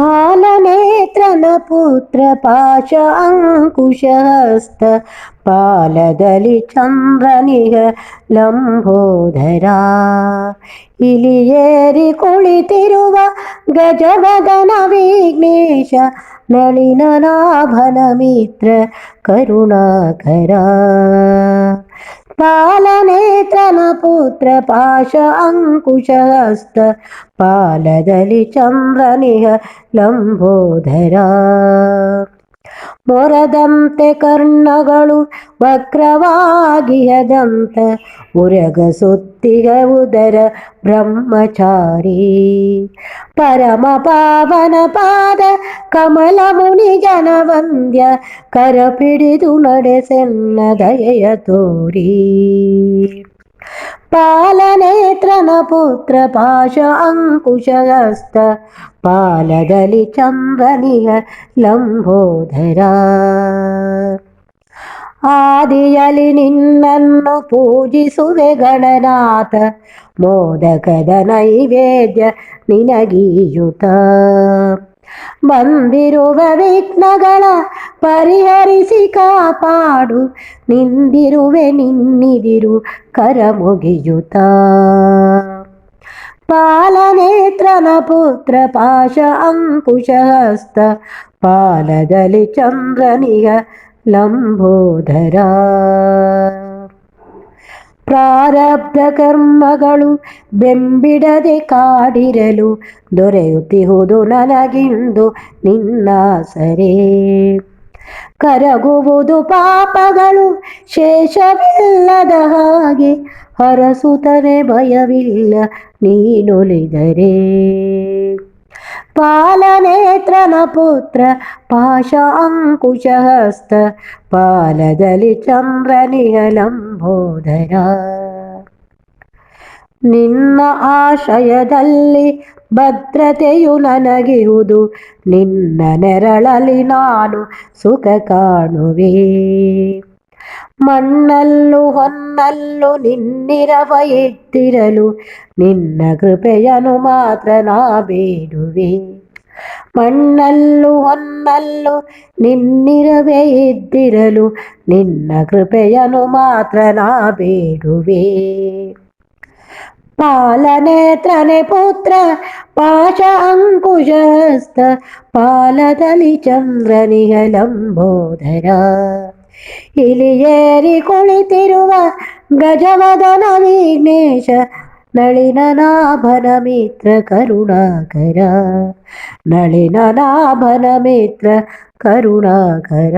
ಪಾಲನೇತ್ರನ ಪುತ್ರ ಪಾಶ ಅಂಕುಶಹಸ್ತ ಪಾಲದಲ್ಲಿ ಚಂದ್ರನಿಗ ಲಂಬೋದರ ಇಲಿಯೇರಿ ಕುಳಿತಿರುವ ಗಜವದನ ವಿಘ್ನೇಶ ನಳಿನನಾಭನ ಮಿತ್ರ ಕರುಣಾಕರ ಪಾಲನೇತ್ರನ ಪುತ್ರ ಪಾಶ ಅಂಕುಶಹಸ್ತ ಪಾಲದಲ್ಲಿ ಚಂದ್ರನಿಹ ಲಂಬೋದರ ಮೊರದಂತೆ ಕರ್ಣಗಳು ವಕ್ರವಾಗಿಯದಂತ ಉರಗ ಸುತ್ತಿಗ ಉದರ ಬ್ರಹ್ಮಚಾರಿ ಪರಮ ಪಾವನ ಪಾದ ಕಮಲ ಮುನಿ ಜನ ವಂದ್ಯ ಕರ ಪಿಡಿದು ನಡೆಸೆನ್ನ ದಯೆಯ ತೋರಿ ಪಾಲನೇತ್ರನ ಪುತ್ರ ಪಾಶ ಅಂಕುಶಹಸ್ತ ಪಾಲದಲ್ಲಿ ಚಂದ್ರನಿಯ ಲಂಬೋದರ ಆದಿಯಲಿ ನಿನ್ನನ್ನು ಪೂಜಿಸುವೆ ಗಣನಾಥ ಮೋದಕದ ನೈವೇದ್ಯ ನಿನಗೀಯುತ ಬಂದಿರುವ ವಿಘ್ನಗಳ ಪರಿಹರಿಸಿ ಕಾಪಾಡು ನಿಂದಿರುವೆ ನಿನ್ನಿದಿರು ಕರ ಮುಗಿಯುತ ಪಾಲನೇತ್ರನ ಪುತ್ರ ಪಾಶ ಅಂಕುಶಹಸ್ತ ಪಾಲದಲ್ಲಿ ಚಂದ್ರನಿಗ ಲಂಬೋದರ ಪ್ರಾರಬ್ಧ ಕರ್ಮಗಳು ಬೆಂಬಿಡದೆ ಕಾಡಿರಲು ದೊರೆಯುತ್ತಿಹುದು ನನಗಿಂದು ನಿನ್ನಾಸರೆ ಕರಗುವುದು ಪಾಪಗಳು ಶೇಷವಿಲ್ಲದ ಹಾಗೆ ಹರಸುತ್ತನೆ ಭಯವಿಲ್ಲ ನೀನೊಲಿದರೆ ಪಾಲನೇತ್ರನ ಪುತ್ರ ಪಾಶ ಅಂಕುಶಹಸ್ತ ಪಾಲದಲ್ಲಿ ಚಂದ್ರನಿಯ ಲಂಬೋದರ ನಿನ್ನ ಆಶಯದಲ್ಲಿ ಭದ್ರತೆಯು ನನಗಿರುವುದು ನಿನ್ನ ನೆರಳಲ್ಲಿ ನಾನು ಸುಖ ಕಾಣುವೆ ಮಣ್ಣಲ್ಲೂ ಹೊನ್ನಲ್ಲೂ ನಿನ್ನಿರವ ಇಟ್ಟಿರಲು ನಿನ್ನ ಕೃಪೆಯನು ಮಾತ್ರ ನಾ ಬೇಡುವೆ ಮಣ್ಣಲ್ಲೂ ಹೊನ್ನಲ್ಲೂ ನಿನ್ನಿರವೇ ಇದ್ದಿರಲು ನಿನ್ನ ಕೃಪೆಯನು ಮಾತ್ರ ನಾ ಬೇಡುವೆ ಪಾಲನೇತ್ರನೆ ಪುತ್ರ ಪಾಶ ಅಂಕುಶಹಸ್ತ ಪಾಲದಲ್ಲಿ ಚಂದ್ರನಿಯ ಲಂಬೋದರ ಇಲಿಯೇರಿ ಕುಳಿತಿರುವ ಗಜವದನ ವಿಘ್ನೇಶ ನಳಿನನಾಭನ ಮಿತ್ರ ಕರುಣಾಕರ ನಳಿನನಾಭನ ಮಿತ್ರ ಕರುಣಾಕರ